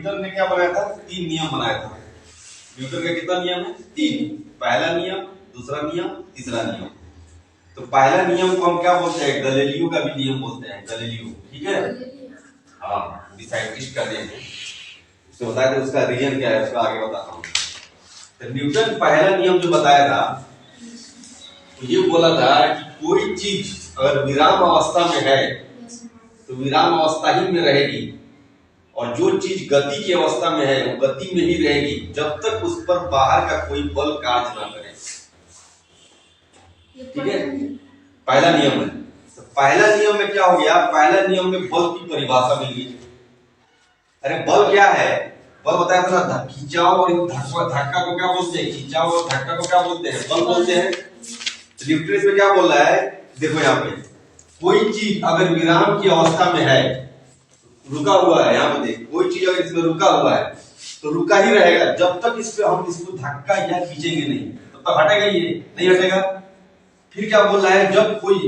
Newton ने क्या बनाया था, 3 नियम बनाया था। न्यूटन का कितना नियम है, 3। पहला नियम, दूसरा नियम, तीसरा नियम। तो पहला नियम को हम क्या बोलते हैं, गैलीलियो का भी नियम बोलते हैं, गैलीलियो, ठीक है। हाँ, साइंटिस्ट का नियम है, तो बता दे उसका रीजन क्या है, उसका आगे बताता हूँ। तो न्यूटन पहला नियम जो बताया था, तो ये बोला था कि कोई चीज अगर विराम अवस्था में है तो विराम अवस्था ही में रहेगी, और जो चीज गति की अवस्था में है वो गति में ही रहेगी जब तक उस पर बाहर का कोई बल कार्य न करे। ठीक है, पहला नियम है। तो पहला नियम में क्या हो गया, पहला नियम में बल की परिभाषा मिल गई। अरे बल क्या है, बल बताया था ना, खिंचाव और धक्का को क्या बोलते हैं, खिंचाव और धक्का को क्या बोलते हैं, बल बोलते हैं। न्यूटन में क्या बोल रहा है, देखो यहाँ पे कोई चीज अगर विराम की अवस्था में है, रुका हुआ है, यहाँ पे देख, कोई चीज अगर इसमें रुका हुआ है तो रुका ही रहेगा जब तक इस पे हम इसको धक्का या खींचेंगे नहीं, तब तक हटेगा ये नहीं हटेगा। फिर क्या बोल रहा है, जब कोई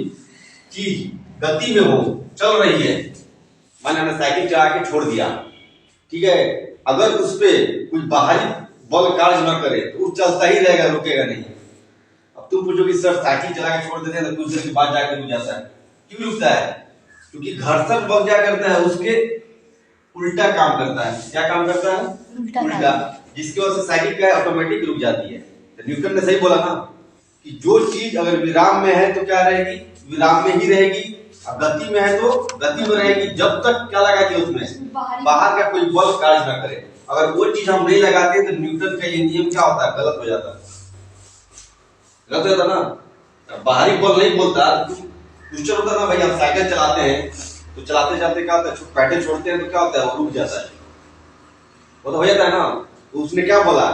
चीज गति में हो, चल रही है, मैंने हमने साइकिल चला के छोड़ दिया, ठीक है, अगर उस पे कोई बाहरी बल कार्य न करे तो वो चलता ही रहेगा, रुकेगा नहीं। अब तुम पूछोगे सर साइकिल चला के छोड़ देते हैं तो कुछ देर के बाद जाके रुक जाता है, क्यों रुकता है, क्योंकि घर्षण बल क्या करता है, उसके उल्टा काम करता है। क्या काम करता है, उल्टा, जिसकी वजह से साइकिल क्या है, ऑटोमेटिक रुक जाती है। तो न्यूटन ने सही बोला ना कि जो चीज अगर विराम में है तो क्या रहेगी, विराम में ही रहेगी, अब गति में है तो गति में रहेगी जब तक क्या लगा दिया उसमें, बाहर का कोई बल कार्य ना करे। अगर वो चीज हम नहीं लगाते तो न्यूटन का ये नियम क्या होता है, गलत हो जाता है, गलत हो जाता ना। बाहरी बल नहीं बोलता, फ्यूचर होता ना भाई, हम साइकिल चलाते हैं तो चलाते चलाते क्या होता है, पैडल छोड़ते हैं तो क्या होता है, वो रुक जाता है, वो तो हो जाता है ना। तो उसने क्या बोला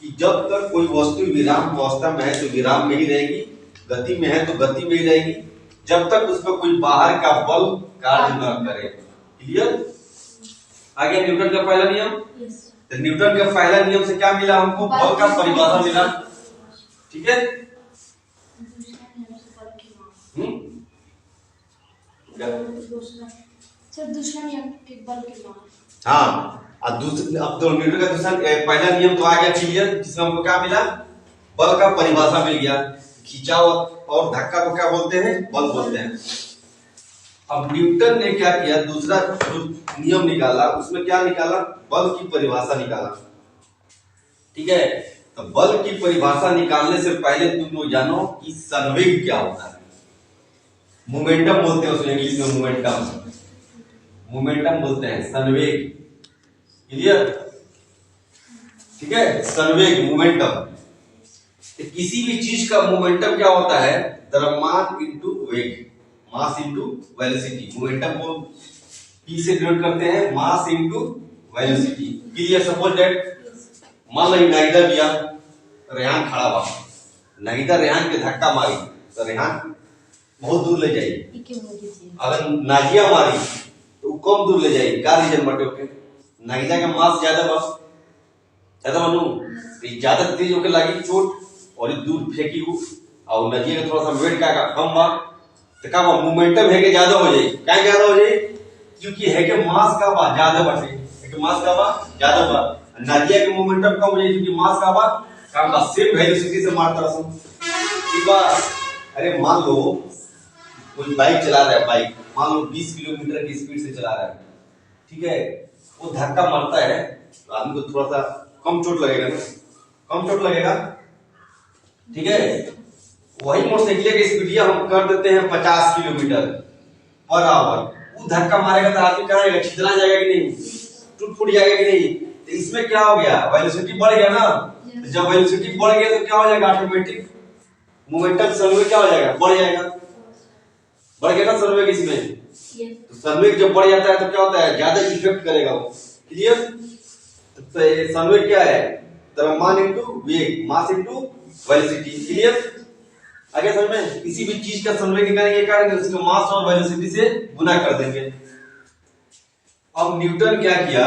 कि जब तक कोई वस्तु विराम अवस्था में है तो विराम में ही रहेगी, गति में है तो गति में ही रहेगी, जब तक उस पर कोई बाहर का बल कार्य न करे। क्लियर, आगे न्यूटन का पहला नियम। तो न्यूटन का पहला नियम से क्या मिला हमको, बल का परिभाषा मिला, ठीक है। दूसरा नियम के बल के मान, हाँ, अब तो न्यूटन का दूसरा पहला नियम तो आ गया क्लियर, जिसमें हमको क्या मिला, बल का परिभाषा मिल गया। खिंचाव और धक्का को क्या बोलते हैं, बल बोलते हैं। अब न्यूटन ने क्या किया, दूसरा जो नियम निकाला उसमें क्या निकाला, बल की परिभाषा निकाला, ठीक है। तो बल की परिभाषा निकालने से पहले तुम लोग जानो कि संवेग क्या होता है। मोमेंटम बोलते हैं उसमें, इंग्लिश में मोमेंटम, मोमेंटम बोलते हैं, संवेग। क्लियर, ठीक है, संवेग, मोमेंटम। तो किसी भी चीज का मोमेंटम क्या होता है, द्रव्यमान इंटू वेग, मास इंटू वेलोसिटी। मोमेंटम को P से डिनोट करते हैं, mass into velocity. Clear, suppose that मान लो नागिदा दिया, रेहान खड़ा हुआ, नागिदा रेहान के धक्का मारी तो रेहान बहुत दूर ले जाएगी, अगर नाजिया मारी तो कम दूर ले जाएगी। क्या रीजन बटे ओके, नागिदा का मास ज्यादा बस ज्यादा बनू, ज्यादा तेज होके लगी चोट और दूर फेंकी हूँ, और नजिया का थोड़ा सा वेट क्या कम बा, तो क्या मोमेंटम है कि ज्यादा हो जाए, क्या ज्यादा हो जाए, क्योंकि है कि मास का बा ज्यादा बटे, है कि मास का बा ज्यादा बा, नजिया के मोमेंटम कम हो जाए क्योंकि मास का बा कम बा, सेम वेलोसिटी से मारता रहा। ठीक बा, अरे मान लो कोई बाइक चला रहा है, बाइक मान लो 20 किलोमीटर की स्पीड से चला रहा है, ठीक है, वो धक्का मारता है तो आदमी को थोड़ा सा कम चोट लगेगा ना, कम चोट लगेगा, ठीक है। वही मोटरसाइकिल की स्पीड हम कर देते हैं 50 किलोमीटर पर आवर, वो धक्का मारेगा तो आदमी कहाँ जाएगा, छितरा जाएगा कि नहीं, टूट फूट जाएगा कि नहीं। तो इसमें क्या हो गया, वेलोसिटी बढ़ गया ना, तो जब वेलोसिटी बढ़ गया तो क्या हो जाएगा, ऑटोमेटिक मोमेंटम संवेग क्या हो जाएगा, बढ़ जाएगा, बढ़ गया ना संवेग इसमें। तो संवेग जब बढ़ जाता है तो क्या होता है, ज्यादा इफेक्ट करेगा वो। क्लियर, तो संवेग क्या है, द्रव्यमान इंटू वेग, मास इंटू वेलोसिटी। क्लियर, आगे समझ में, किसी भी चीज का संवेग निकालेंगे क्या करेंगे, उसको मास और वेलोसिटी से गुना कर देंगे। अब न्यूटन क्या किया,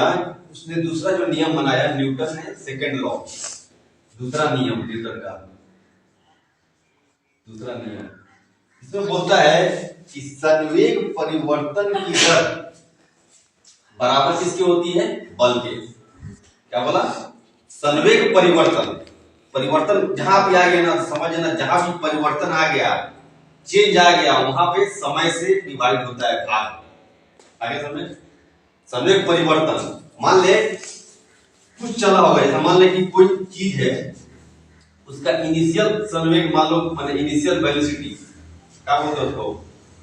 उसने दूसरा जो नियम बनाया, न्यूटन ने सेकंड लॉ, दूसरा नियम न्यूटन का दूसरा नियम, इसमें बोलता है कि संवेग परिवर्तन की दर बराबर किसके होती है? बल के। क्या बोला? संवेग परिवर्तन, परिवर्तन जहां भी आ गया ना, समझना, जहां भी परिवर्तन आ गया, चेंज आ गया, वहां पे समय से डिवाइड होता है भाग। आगे समझे? संवेग परिवर्तन, मान ले कुछ चला होगा, ऐसा मान ले कि कोई चीज है, उसका इनिशियल संवेग मान लो, माने इनिशियल वेलोसिटी, क्या बोलते हैं उसको,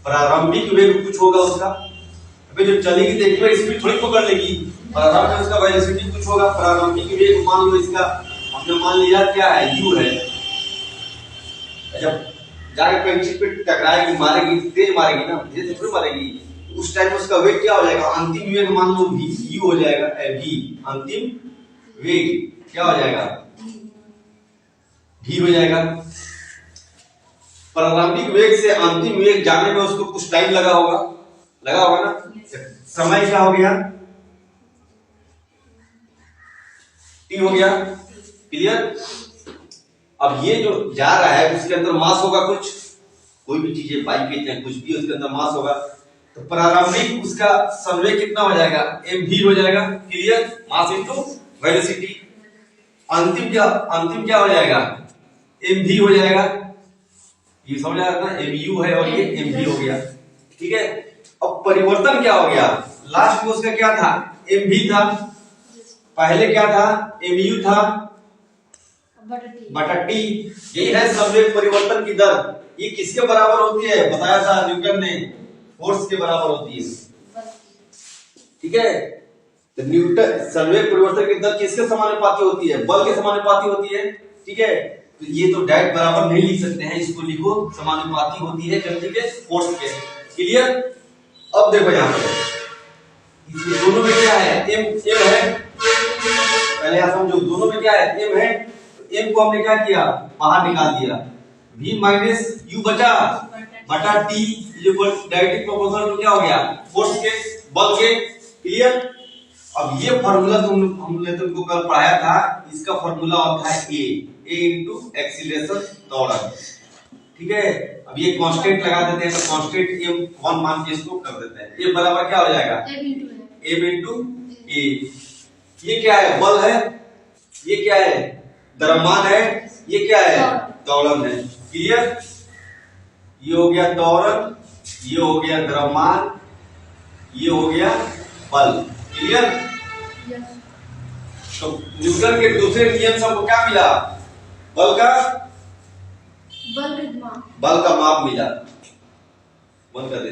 प्रारंभिक वेग कुछ होगा उसका। अभी जब चलेगी तो एक बार स्पीड थोड़ी पकड़ लेगी, प्रारंभ में उसका वेलोसिटी कुछ होगा, प्रारंभिक वेग मान लो इसका, हमने मान लिया क्या है, u है। जब जाके कहीं चीज पे टकराएगी, मारेगी, तेज मारेगी ना, धीरे थोड़ी मारेगी, उस टाइम उसका वेग क्या हो जाएगा, अंतिम वेग मान लो v, u हो जाएगा, v अंतिम वेग क्या हो जाएगा, v हो जाएगा। प्रारंभिक वेग से अंतिम वेग जाने में उसको कुछ टाइम लगा होगा ना। समय क्या हो गया, t हो गया, क्लियर। अब ये जो जा रहा है उसके अंदर मास होगा कुछ, कोई भी चीज है, बाइक है, कुछ भी, उसके अंदर मास होगा, तो प्रारंभिक उसका संवेग कितना हो जाएगा, mv हो जाएगा, क्लियर, मास इनटू वेलोसिटी। अंतिम क्या हो जाएगा, mv हो जाएगा, ये समझ आ रहा है, mu है और ये mv हो गया, ठीक है। अब परिवर्तन क्या हो गया, लास्ट में उसका क्या था, mv था, पहले क्या था, mu था बटा t। यही है संवेग परिवर्तन की दर। ये किसके बराबर होती है, बताया था न्यूटन ने, फोर्स के बराबर होती है, ठीक है। तो न्यूटन संवेग परिवर्तन की दर किसके समानुपाती होती है, बल के समानुपाती होती है, ठीक है। तो ये तो डायरेक्ट बराबर नहीं लिख सकते हैं, इसको लिखो समानुपाती होती है गति के फोर्स के, क्लियर। अब देखो यहाँ पे दोनों में क्या है, m है, पहले आप समझो, दोनों में क्या है, m है, m को हमने क्या किया, बाहर निकाल दिया, v माइनस u बचा बटा t, जो डायरेक्टली प्रोपोर्शनल टू क्या हो गया, फोर्स के, बल के, क्लियर। अब ये फार्मूला हमने तुमको कल पढ़ाया था, इसका फार्मूला होता है a इनटू एक्सीलरेशन त्वरण, ठीक है। अब ये कांस्टेंट लगा देते हैं, तो कांस्टेंट m 1 मान के इसको कर देते हैं, ये बराबर क्या हो जाएगा, m इनटू a। ये क्या है, बल है, ये क्या है, द्रव्यमान है, ये क्या है, त्वरण है, क्लियर। ये हो गया त्वरण, ये हो गया द्रव्यमान, ये हो गया बल, क्लियर। तो न्यूटन के दूसरे नियम से हमको क्या मिला, बल का माप मिला, बंद कर दे।